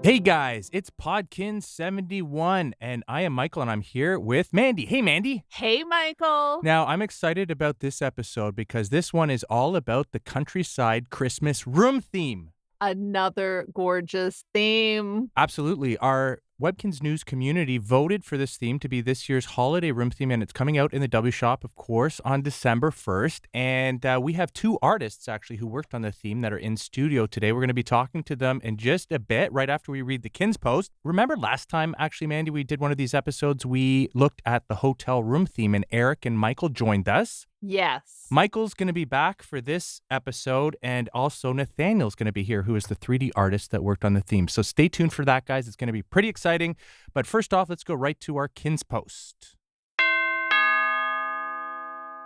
Hey guys, it's Podkinz 71, and I am Michael, and I'm here with Mandy. Hey, Mandy. Hey, Michael. Now, I'm excited about this episode because this one is all about the countryside Christmas room theme. Another gorgeous theme. Absolutely. Our Webkinz News community voted for this theme to be this year's holiday room theme, and it's coming out in the W Shop, of course, on December 1st. And we have two artists, actually, who worked on the theme that are in studio today. We're going to be talking to them in just a bit, right after we read the Kinz post. Remember last time, actually, Mandy, we did one of these episodes, we looked at the hotel room theme, and Eric and Michael joined us. Yes. Michael's going to be back for this episode, and also Nathanael's going to be here, who is the 3D artist that worked on the theme. So stay tuned for that, guys. It's going to be pretty exciting. But first off, let's go right to our Kinz post.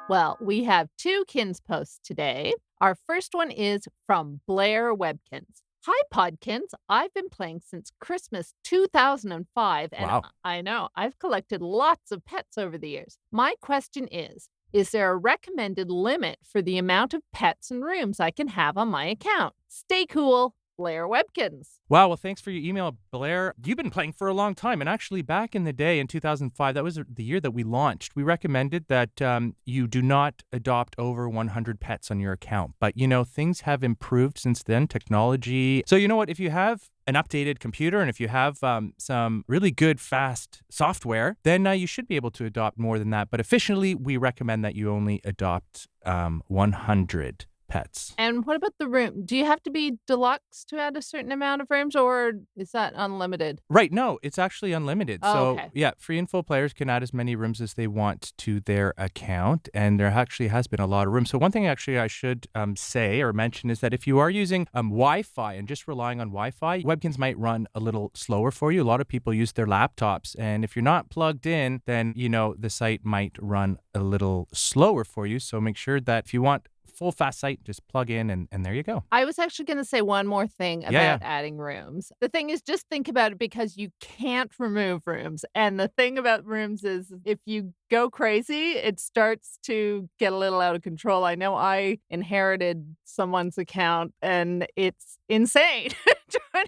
Well, we have two Kinz posts today. Our first one is from Blair Webkinz. Hi, Podkinz. I've been playing since Christmas 2005, and Wow. I know I've collected lots of pets over the years. My question is there a recommended limit for the amount of pets and rooms I can have on my account? Stay cool, Blair Webkinz. Wow, well, thanks for your email, Blair. You've been playing for a long time, and actually back in the day in 2005, that was the year that we launched. We recommended that you do not adopt over 100 pets on your account. But, you know, things have improved since then, technology. So, you know what, if you have an updated computer and if you have some really good, fast software, then you should be able to adopt more than that. But officially, we recommend that you only adopt 100 pets. And what about the room? Do you have to be deluxe to add a certain amount of rooms, or is that unlimited? Right. No, it's actually unlimited. Oh, so, okay. yeah, free and full players can add as many rooms as they want to their account. And there actually has been a lot of rooms. So one thing actually I should say or mention is that if you are using Wi-Fi and just relying on Wi-Fi, Webkinz might run a little slower for you. A lot of people use their laptops. And if you're not plugged in, then, you know, the site might run a little slower for you. So make sure that if you want full fast site, just plug in and there you go. I was actually going to say one more thing about adding rooms. The thing is, just think about it because you can't remove rooms. And the thing about rooms is if you go crazy, it starts to get a little out of control. I know I inherited someone's account and it's insane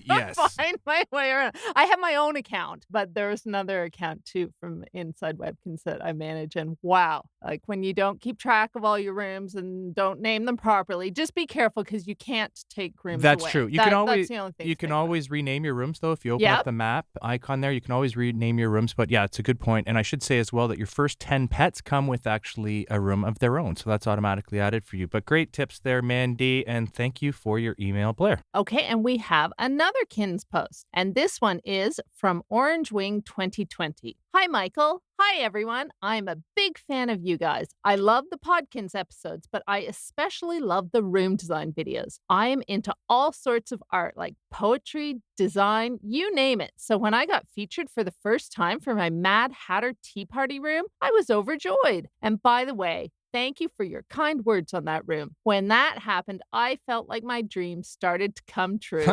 trying to find my way around. I have my own account, but there's another account too from inside Webkinz that I manage. And wow, like when you don't keep track of all your rooms and don't name them properly, just be careful because you can't take rooms away. That's true. You can always that's the only thing you can always rename your rooms though. If you open up the map icon there, you can always rename your rooms. But yeah, it's a good point. And I should say as well that your first 10 pets come with actually a room of their own. So that's automatically added for you. But great tips there, Mandy. And thank you for your email, Blair. Okay, and we have another Kinz post. And this one is from Orange Wing 2020. Hi, Michael. Hi, everyone. I'm a big fan of you guys. I love the Podkinz episodes, but I especially love the room design videos. I am into all sorts of art, like poetry, design, you name it. So when I got featured for the first time for my Mad Hatter Tea Party room, I was overjoyed. And by the way, thank you for your kind words on that room. When that happened, I felt like my dreams started to come true.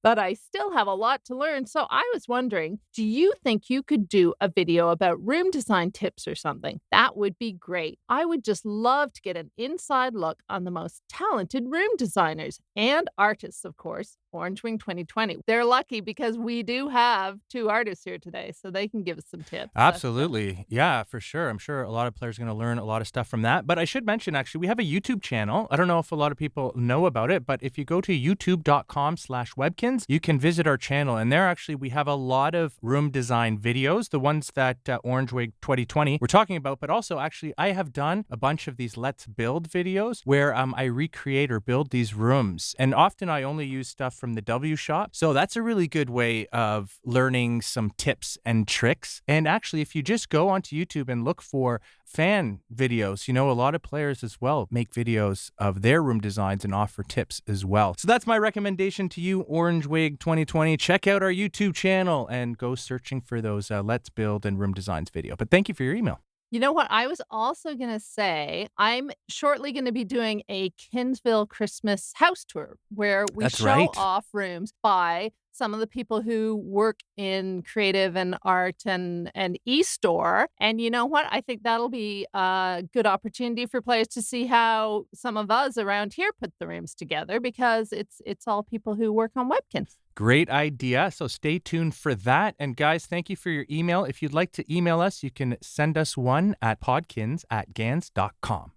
But I still have a lot to learn, so I was wondering, do you think you could do a video about room design tips or something? That would be great. I would just love to get an inside look on the most talented room designers and artists, of course. Orange Wing 2020. They're lucky because we do have two artists here today, so they can give us some tips. Absolutely. Yeah, for sure. I'm sure a lot of players are going to learn a lot of stuff from that. But I should mention, actually, we have a YouTube channel. I don't know if a lot of people know about it, but if you go to youtube.com/Webkinz, you can visit our channel. And there, actually, we have a lot of room design videos, the ones that Orange Wing 2020 we're talking about. But also, actually, I have done a bunch of these Let's Build videos where I recreate or build these rooms. And often I only use stuff from the W Shop. So that's a really good way of learning some tips and tricks. And actually, if you just go onto YouTube and look for fan videos, you know, a lot of players as well make videos of their room designs and offer tips as well. So that's my recommendation to you, Orange Wig 2020. Check out our YouTube channel and go searching for those Let's Build and room designs video. But thank you for your email. You know what? I was also going to say, I'm shortly going to be doing a Kinsville Christmas house tour where we show off rooms by some of the people who work in creative and art and e-store. And you know what? I think that'll be a good opportunity for players to see how some of us around here put the rooms together, because it's all people who work on Webkinz. Great idea. So stay tuned for that. And guys, thank you for your email. If you'd like to email us, you can send us one at podkinz@gans.com.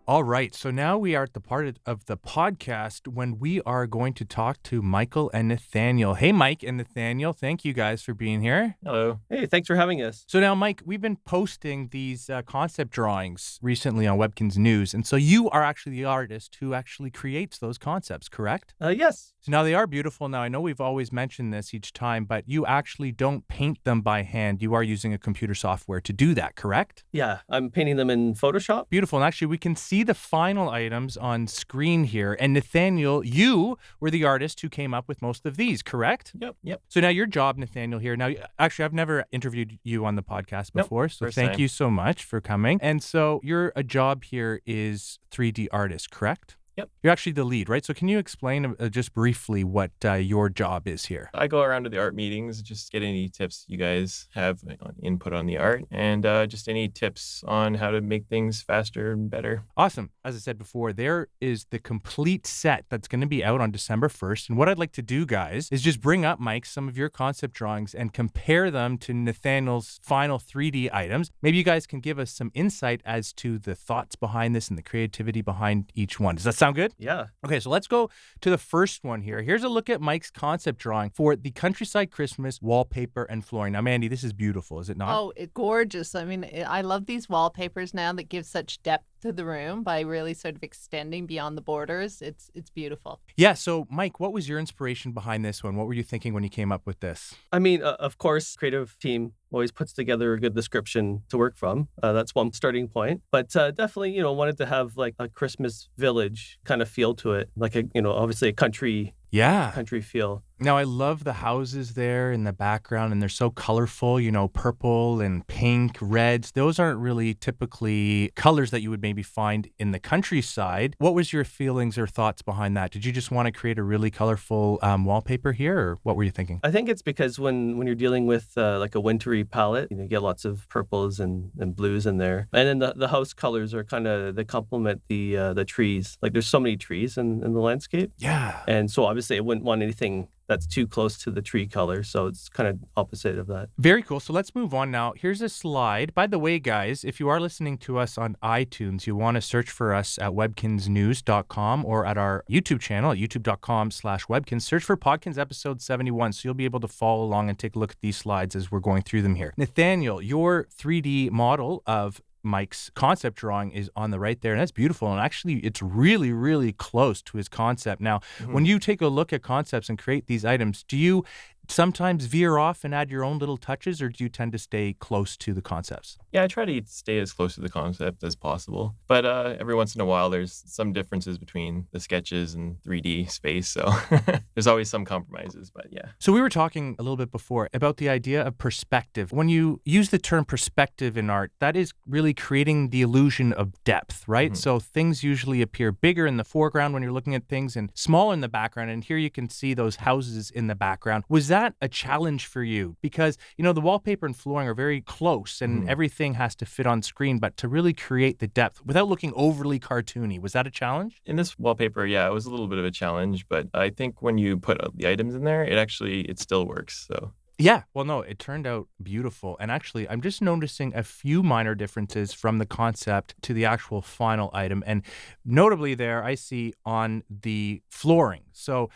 All right, so now we are at the part of the podcast when we are going to talk to Michael and Nathanael. Hey, Mike and Nathanael, thank you guys for being here. Hello. Hey, thanks for having us. So now, Mike, we've been posting these concept drawings recently on Webkinz News, and so you are actually the artist who actually creates those concepts, correct? Yes. So now they are beautiful. Now, I know we've always mentioned this each time, but you actually don't paint them by hand. You are using a computer software to do that, correct? Yeah, I'm painting them in Photoshop. Beautiful. And actually, we can see the final items on screen here. And Nathanael, you were the artist who came up with most of these, correct? Yep. So now your job, Nathanael, here. Now, actually, I've never interviewed you on the podcast before, so thank time. you so much for coming. And so your job here is 3D artist, correct? Yep. You're actually the lead, right? So can you explain just briefly what your job is here? I go around to the art meetings, just get any tips you guys have on input on the art, and just any tips on how to make things faster and better. Awesome. As I said before, there is the complete set that's going to be out on December 1st. And what I'd like to do, guys, is just bring up, Mike, some of your concept drawings and compare them to Nathanael's final 3D items. Maybe you guys can give us some insight as to the thoughts behind this and the creativity behind each one. Does that sound good? Yeah. Okay, so let's go to the first one here. Here's a look at Mike's concept drawing for the countryside Christmas wallpaper and flooring. Now, Mandy, this is beautiful, is it not? Oh, it's gorgeous. I mean, I love these wallpapers now that give such depth to the room by really sort of extending beyond the borders. It's beautiful. Yeah, so Mike, what was your inspiration behind this one? What were you thinking when you came up with this? I mean, of course, creative team always puts together a good description to work from. That's one starting point. But definitely, wanted to have like a Christmas village kind of feel to it. Like obviously a country feel. Now, I love the houses there in the background, and they're so colorful, purple and pink, reds. Those aren't really typically colors that you would maybe find in the countryside. What was your feelings or thoughts behind that? Did you just want to create a really colorful wallpaper here, or what were you thinking? I think it's because when you're dealing with like a wintry palette, you get lots of purples and blues in there. And then the house colors are they complement the trees. Like there's so many trees in the landscape. Yeah. And so obviously I wouldn't want anything that's too close to the tree color. So it's kind of opposite of that. Very cool. So let's move on now. Here's a slide. By the way, guys, if you are listening to us on iTunes, you want to search for us at webkinznews.com or at our YouTube channel at youtube.com/Webkinz. Search for Podkinz episode 71. So you'll be able to follow along and take a look at these slides as we're going through them here. Nathanael, your 3D model of Mike's concept drawing is on the right there, and that's beautiful. And actually, it's really, really close to his concept. Now, when you take a look at concepts and create these items, do you sometimes veer off and add your own little touches, or do you tend to stay close to the concepts? Yeah, I try to stay as close to the concept as possible. But every once in a while, there's some differences between the sketches and 3D space. So there's always some compromises, but yeah. So we were talking a little bit before about the idea of perspective. When you use the term perspective in art, that is really creating the illusion of depth, right? So things usually appear bigger in the foreground when you're looking at things and smaller in the background. And here you can see those houses in the background. Was that a challenge for you? Because, the wallpaper and flooring are very close and everything has to fit on screen, but to really create the depth without looking overly cartoony, was that a challenge? In this wallpaper, yeah, it was a little bit of a challenge, but I think when you put the items in there, it still works. So Yeah, well, no, it turned out beautiful. And actually, I'm just noticing a few minor differences from the concept to the actual final item. And notably there, I see on the flooring. So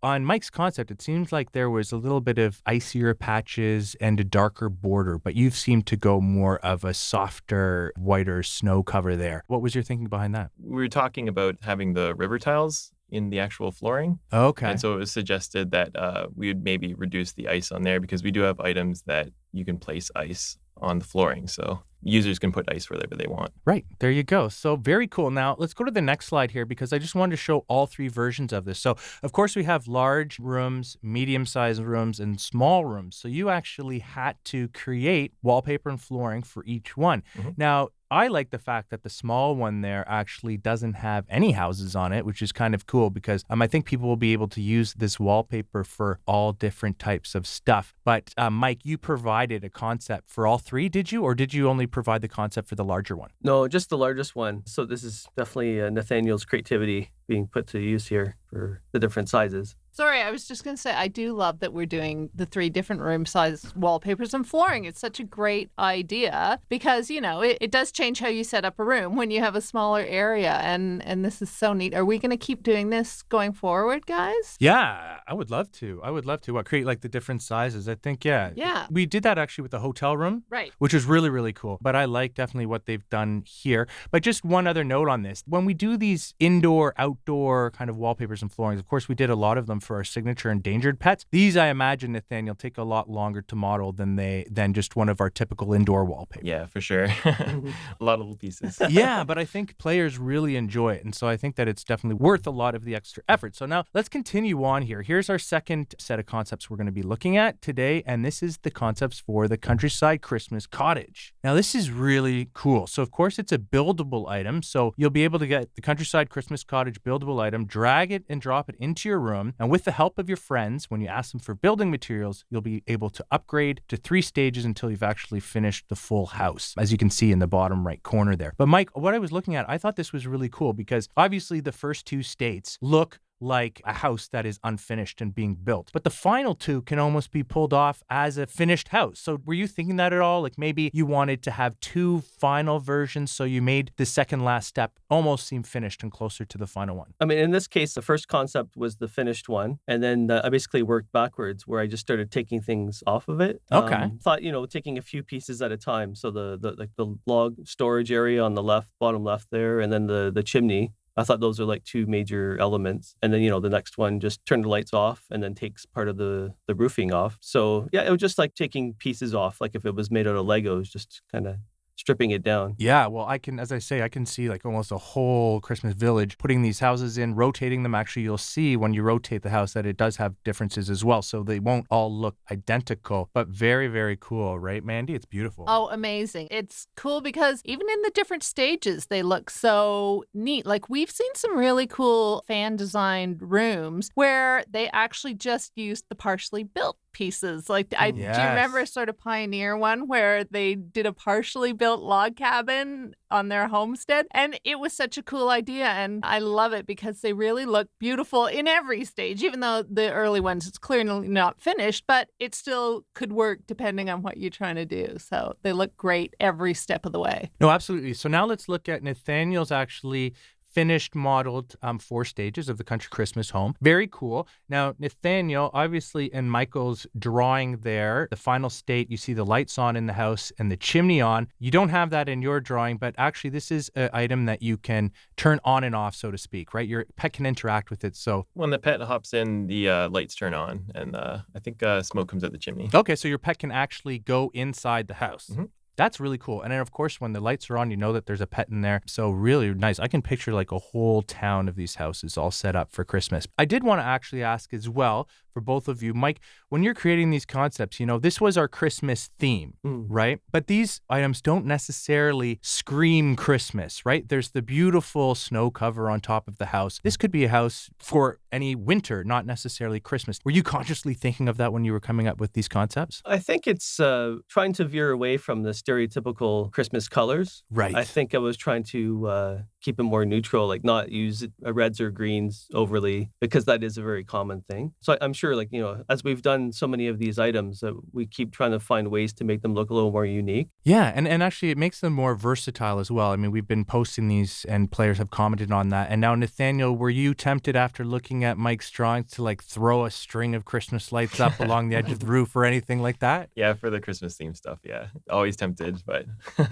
on Mike's concept, it seems like there was a little bit of icier patches and a darker border, but you've seemed to go more of a softer, whiter snow cover there. What was your thinking behind that? we were talking about having the river tiles in the actual flooring. Okay. And so it was suggested that we would maybe reduce the ice on there because we do have items that you can place ice on the flooring. So users can put ice wherever they want. Right. There you go. So very cool. Now, let's go to the next slide here because I just wanted to show all three versions of this. So, of course, we have large rooms, medium-sized rooms, and small rooms. So you actually had to create wallpaper and flooring for each one. Now, I like the fact that the small one there actually doesn't have any houses on it, which is kind of cool because I think people will be able to use this wallpaper for all different types of stuff. But Mike, you provided a concept for all three, did you? Or did you only provide the concept for the larger one? No, just the largest one. So this is definitely Nathaniel's creativity being put to use here for the different sizes. Sorry, I was just going to say, I do love that we're doing the 3 different room size wallpapers and flooring. It's such a great idea because, it does change how you set up a room when you have a smaller area. And this is so neat. Are we going to keep doing this going forward, guys? Yeah, I would love to. What, create like the different sizes? I think, yeah. Yeah. We did that actually with the hotel room. Right. Which was really, really cool. But I like definitely what they've done here. But just one other note on this. When we do these indoor, outdoor kind of wallpapers and floorings, of course, we did a lot of them for our signature endangered pets. These, I imagine, Nathaniel, take a lot longer to model than just one of our typical indoor wallpapers. Yeah, for sure. A lot of little pieces. Yeah, but I think players really enjoy it. And so I think that it's definitely worth a lot of the extra effort. So now let's continue on here. Here's our second set of concepts we're going to be looking at today. And this is the concepts for the Countryside Christmas Cottage. Now, this is really cool. So, of course, it's a buildable item. So you'll be able to get the Countryside Christmas Cottage buildable item, drag it and drop it into your room. And with the help of your friends, when you ask them for building materials, you'll be able to upgrade to 3 stages until you've actually finished the full house, as you can see in the bottom right corner there. But Mike, what I was looking at, I thought this was really cool because obviously the first 2 states look like a house that is unfinished and being built. But the final 2 can almost be pulled off as a finished house. So were you thinking that at all? Like maybe you wanted to have 2 final versions, so you made the second last step almost seem finished and closer to the final one. I mean, in this case, the first concept was the finished one. And then I basically worked backwards where I just started taking things off of it. Okay. Thought, taking a few pieces at a time. So the log storage area on the left, bottom left there, and then the chimney. I thought those are like 2 major elements. And then, the next one just turn the lights off and then takes part of the roofing off. So yeah, it was just like taking pieces off. Like if it was made out of Legos, just kind of stripping it down. Yeah, well, I can see like almost a whole Christmas village, putting these houses in, rotating them. Actually, you'll see when you rotate the house that it does have differences as well. So they won't all look identical, but very, very cool, right, Mandy? It's beautiful. Oh, amazing. It's cool because even in the different stages, they look so neat. Like we've seen some really cool fan designed rooms where they actually just used the partially built pieces. Like, do you remember a sort of pioneer one where they did a partially built log cabin on their homestead? And it was such a cool idea. And I love it because they really look beautiful in every stage, even though the early ones, it's clearly not finished, but it still could work depending on what you're trying to do. So they look great every step of the way. No, absolutely. So now let's look at Nathaniel's actually finished modeled 4 stages of the country Christmas home. Very cool. Now, Nathaniel, obviously in Michael's drawing there, the final state, you see the lights on in the house and the chimney on. You don't have that in your drawing, but actually this is an item that you can turn on and off, so to speak, right? Your pet can interact with it. So when the pet hops in, the lights turn on, and I think smoke comes out the chimney. Okay, so your pet can actually go inside the house. Mm-hmm. That's really cool. And then, of course, when the lights are on, you know that there's a pet in there. So really nice. I can picture like a whole town of these houses all set up for Christmas. I did want to actually ask as well for both of you, Mike, when you're creating these concepts, this was our Christmas theme, right? But these items don't necessarily scream Christmas, right? There's the beautiful snow cover on top of the house. This could be a house for any winter, not necessarily Christmas. Were you consciously thinking of that when you were coming up with these concepts? I think it's trying to veer away from the stereotypical Christmas colors. Right. I think I was trying to keep it more neutral, like not use reds or greens overly, because that is a very common thing. So I'm sure, like, as we've done so many of these items, we keep trying to find ways to make them look a little more unique. Yeah, and actually it makes them more versatile as well. I mean, we've been posting these and players have commented on that. And now, Nathaniel, were you tempted after looking at Mike's drawings to like throw a string of Christmas lights up along the edge of the roof or anything like that? Yeah, for the Christmas theme stuff, yeah. Always tempted, but... Cool.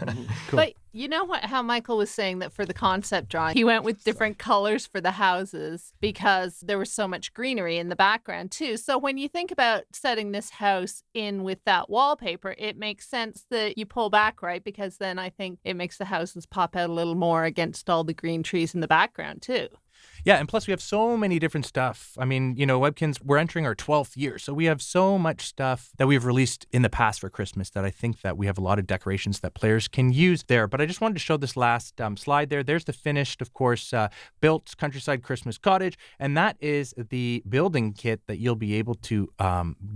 But you know how Michael was saying that for the concept drawing, he went with different colors for the houses because there was so much greenery in the background too. So when you think about setting this house in with that wallpaper, it makes sense that you pull back, right? Because then I think it makes the houses pop out a little more against all the green trees in the background too. Yeah, and plus we have so many different stuff. I mean, Webkinz, we're entering our 12th year, so we have so much stuff that we've released in the past for Christmas that I think that we have a lot of decorations that players can use there. But I just wanted to show this last slide there. There's the finished, of course, built Countryside Christmas Cottage, and that is the building kit that you'll be able to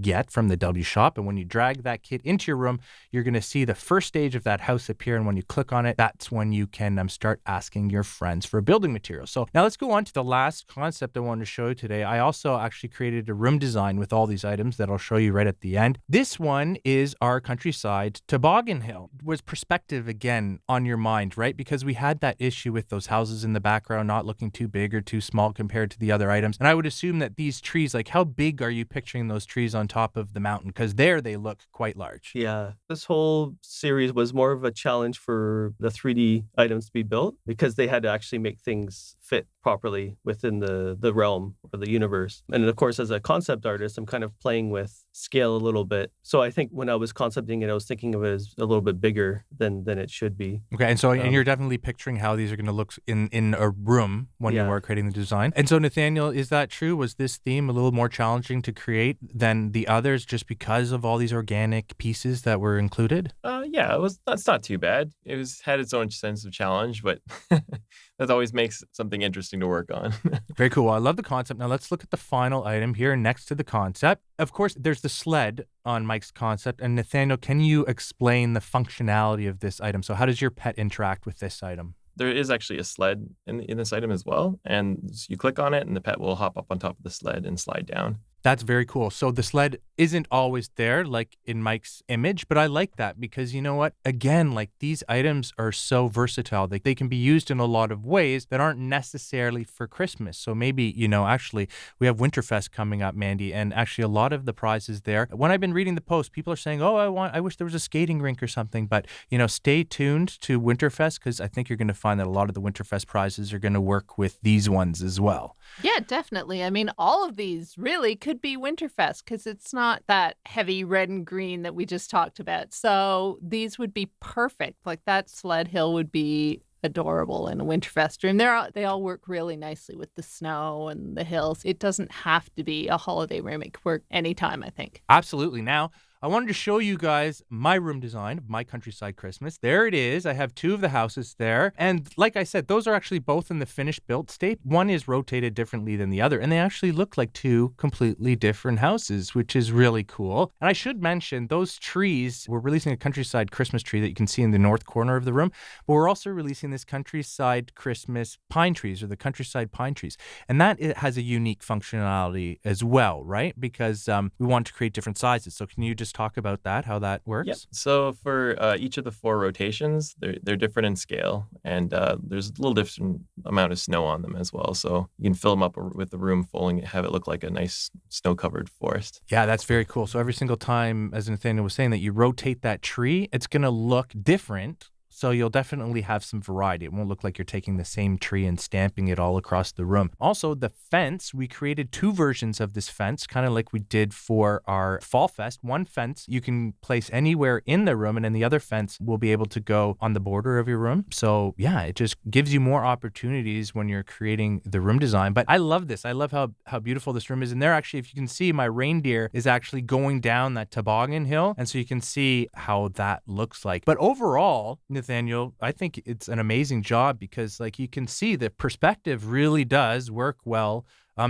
get from the W Shop. And when you drag that kit into your room, you're going to see the first stage of that house appear, and when you click on it, that's when you can start asking your friends for building materials. So now let's go on to the last concept I wanted to show you today. I also actually created a room design with all these items that I'll show you right at the end. This one is our Countryside Toboggan Hill. Was perspective again on your mind, right? Because we had that issue with those houses in the background not looking too big or too small compared to the other items. And I would assume that these trees, like how big are you picturing those trees on top of the mountain? Because there they look quite large. Yeah, this whole series was more of a challenge for the 3D items to be built because they had to actually make things fit properly within the realm or the universe. And of course, as a concept artist, I'm kind of playing with scale a little bit. So I think when I was concepting it, I was thinking of it as a little bit bigger than it should be. Okay, and so and you're definitely picturing how these are going to look in a room when you were creating the design. And so Nathanael, is that true? Was this theme a little more challenging to create than the others just because of all these organic pieces that were included? Yeah, it was. That's not too bad. It had its own sense of challenge, but that always makes something interesting to work on. Very cool. Well, I love the concept. Now let's look at the final item here next to the concept. Of course, there's the sled on Mike's concept. And Nathanael, can you explain the functionality of this item? So how does your pet interact with this item? There is actually a sled in this item as well. And you click on it and the pet will hop up on top of the sled and slide down. That's very cool. So the sled isn't always there, like in Mike's image, but I like that because you know what? Again, like these items are so versatile. They can be used in a lot of ways that aren't necessarily for Christmas. So maybe, actually we have Winterfest coming up, Mandy, and actually a lot of the prizes there. When I've been reading the post, people are saying, I wish there was a skating rink or something, but stay tuned to Winterfest because I think you're going to find that a lot of the Winterfest prizes are going to work with these ones as well. Yeah, definitely. I mean, all of these really could be Winterfest because it's not that heavy red and green that we just talked about. So these would be perfect. Like that Sled Hill would be adorable in a Winterfest room. They all work really nicely with the snow and the hills. It doesn't have to be a holiday room. It could work anytime, I think. Absolutely. Now, I wanted to show you guys my room design of my Countryside Christmas. There it is. I have two of the houses there. And like I said, those are actually both in the finished built state. One is rotated differently than the other. And they actually look like two completely different houses, which is really cool. And I should mention those trees, we're releasing a Countryside Christmas tree that you can see in the north corner of the room. But we're also releasing this Countryside Christmas pine trees or the Countryside pine trees. And that it has a unique functionality as well, right? Because we want to create different sizes. So can you just talk about that, how that works? Yep. So for each of the 4 rotations, they're different in scale, and there's a little different amount of snow on them as well. So you can fill them up with the room full and have it look like a nice snow-covered forest. Yeah, that's very cool. So every single time, as Nathanael was saying, that you rotate that tree, it's going to look different. So you'll definitely have some variety. It won't look like you're taking the same tree and stamping it all across the room. Also, the fence, we created 2 versions of this fence, kind of like we did for our Fall Fest. One fence you can place anywhere in the room, and then the other fence will be able to go on the border of your room. So yeah, it just gives you more opportunities when you're creating the room design. But I love this. I love how beautiful this room is. And there actually, if you can see, my reindeer is actually going down that toboggan hill. And so you can see how that looks like. But overall, Nathanael, I think it's an amazing job because like you can see the perspective really does work well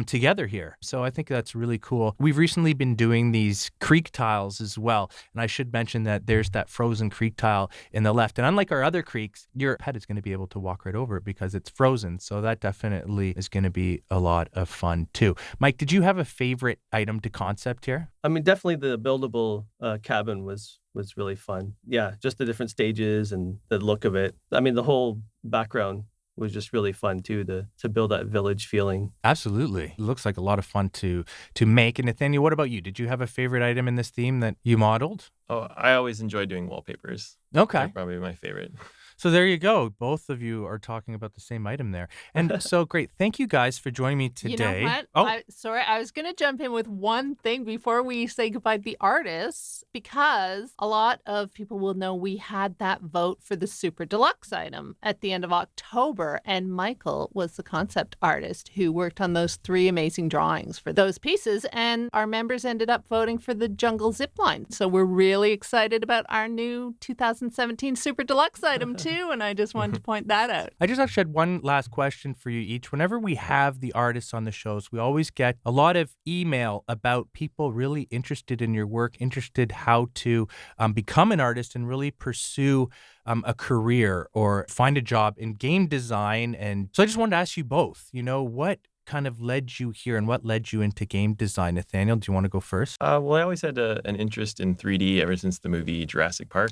together here. So I think that's really cool. We've recently been doing these creek tiles as well. And I should mention that there's that frozen creek tile in the left. And unlike our other creeks, your pet is going to be able to walk right over it because it's frozen. So that definitely is going to be a lot of fun too. Mike, did you have a favorite item to concept here? I mean, definitely the buildable cabin was really fun. Yeah, just the different stages and the look of it. I mean, the whole background was just really fun too, to build that village feeling. Absolutely. It looks like a lot of fun to make. And Nathanael, what about you? Did you have a favorite item in this theme that you modeled? Oh, I always enjoy doing wallpapers. Okay. They're probably my favorite. So there you go. Both of you are talking about the same item there. And so great. Thank you guys for joining me today. You know what? Oh, I was going to jump in with one thing before we say goodbye to the artists, because a lot of people will know we had that vote for the Super Deluxe item at the end of October, and Michael was the concept artist who worked on those 3 amazing drawings for those pieces, and our members ended up voting for the Jungle Zipline. So we're really excited about our new 2017 Super Deluxe item too, and I just wanted to point that out. I just actually had one last question for you each. Whenever we have the artists on the shows, we always get a lot of email about people really interested in your work, interested how to become an artist and really pursue a career or find a job in game design. And so I just wanted to ask you both, what kind of led you here and what led you into game design? Nathanael, do you want to go first? Well, I always had an interest in 3D ever since the movie Jurassic Park.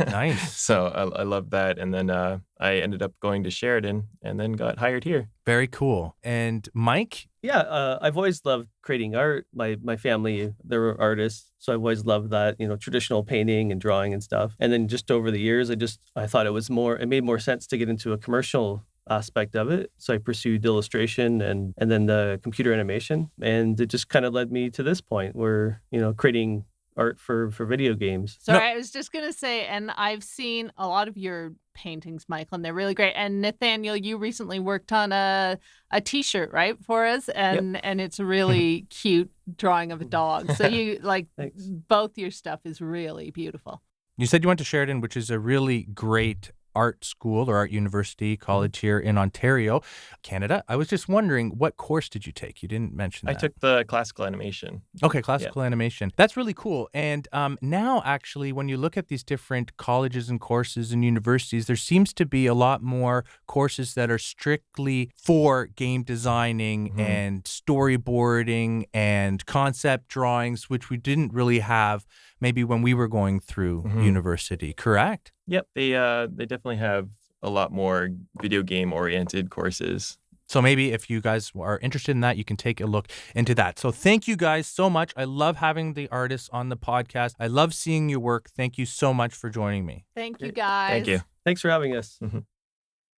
Nice. So I love that. And then I ended up going to Sheridan and then got hired here. Very cool. And Mike? Yeah, I've always loved creating art. My family, they were artists, so I've always loved that, traditional painting and drawing and stuff. And then just over the years, I thought it made more sense to get into a commercial aspect of it. So I pursued illustration and then the computer animation. And it just kind of led me to this point where, creating art for video games. Sorry, I was just going to say, and I've seen a lot of your paintings, Michael, and they're really great. And Nathanael, you recently worked on a t-shirt, right, for us? And it's a really cute drawing of a dog. So you both your stuff is really beautiful. You said you went to Sheridan, which is a really great art school or art university college here in Ontario, Canada. I was just wondering, what course did you take? You didn't mention that. I took the classical animation. Okay, classical animation. That's really cool. And now, actually, when you look at these different colleges and courses and universities, there seems to be a lot more courses that are strictly for game designing and storyboarding and concept drawings, which we didn't really have maybe when we were going through university, correct? Yep, they definitely have a lot more video game oriented courses. So maybe if you guys are interested in that, you can take a look into that. So thank you guys so much. I love having the artists on the podcast. I love seeing your work. Thank you so much for joining me. Thank you, guys. Thank you. Thanks for having us.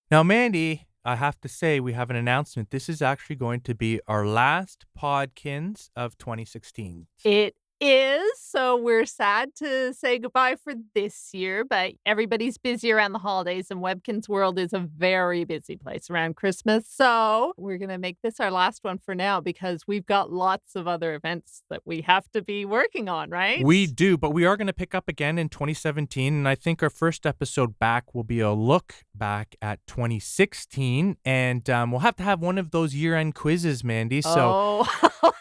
Now, Mandy, I have to say we have an announcement. This is actually going to be our last Podkinz of 2016. It is. So we're sad to say goodbye for this year, but everybody's busy around the holidays and Webkinz World is a very busy place around Christmas. So we're going to make this our last one for now because we've got lots of other events that we have to be working on, right? We do, but we are going to pick up again in 2017. And I think our first episode back will be a look back at 2016. And we'll have to have one of those year-end quizzes, Mandy. So I'll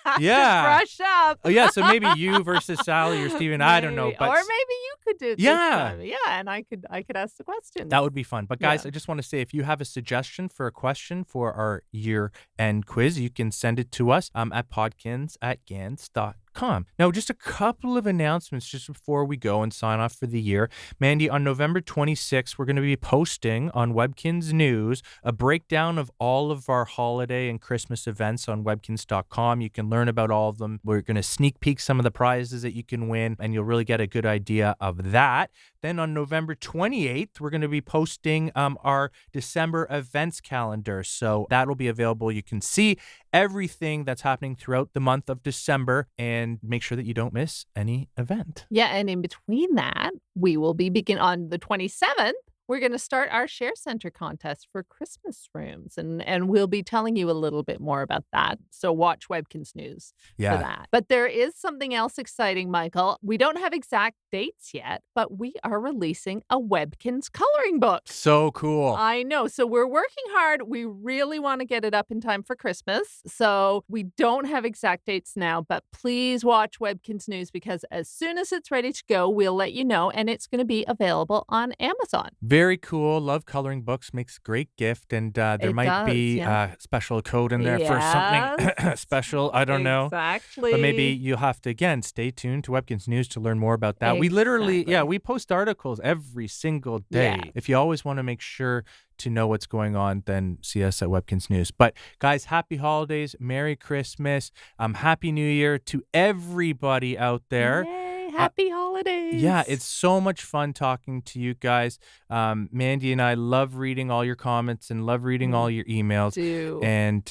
have to brush up. So maybe you versus Sally or Steven, I don't know. But or maybe you could do it this time. Yeah, and I could ask the questions. That would be fun. But guys, I just want to say, if you have a suggestion for a question for our year-end quiz, you can send it to us at podkinz@gans.com. Now, just a couple of announcements just before we go and sign off for the year. Mandy, on November 26th, we're going to be posting on Webkinz News a breakdown of all of our holiday and Christmas events on webkinz.com. You can learn about all of them. We're going to sneak peek some of the prizes that you can win, and you'll really get a good idea of that. Then on November 28th, we're going to be posting our December events calendar. So that'll be available. You can see everything that's happening throughout the month of December and make sure that you don't miss any event. Yeah, and in between that, we will be on the 27th. We're going to start our Share Center contest for Christmas rooms, and we'll be telling you a little bit more about that. So watch Webkinz News for that. But there is something else exciting, Michael. We don't have exact dates yet, but we are releasing a Webkinz coloring book. So cool. I know. So we're working hard. We really want to get it up in time for Christmas. So we don't have exact dates now, but please watch Webkinz News because as soon as it's ready to go, we'll let you know, and it's going to be available on Amazon. Very cool. Love coloring books. Makes a great gift. And there might be a special code in there for something special. I don't know. Exactly. But maybe you'll have to, again, stay tuned to Webkinz News to learn more about that. We literally, we post articles every single day. Yeah. If you always want to make sure to know what's going on, then see us at Webkinz News. But guys, happy holidays. Merry Christmas. Happy New Year to everybody out there. Yay. Happy holidays. Yeah, it's so much fun talking to you guys. Mandy and I love reading all your comments and love reading all your emails. Do. And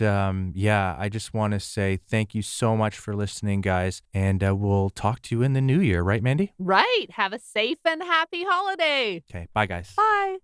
yeah, I just want to say thank you so much for listening, guys. And we'll talk to you in the new year, right, Mandy? Right. Have a safe and happy holiday. Okay, bye, guys. Bye.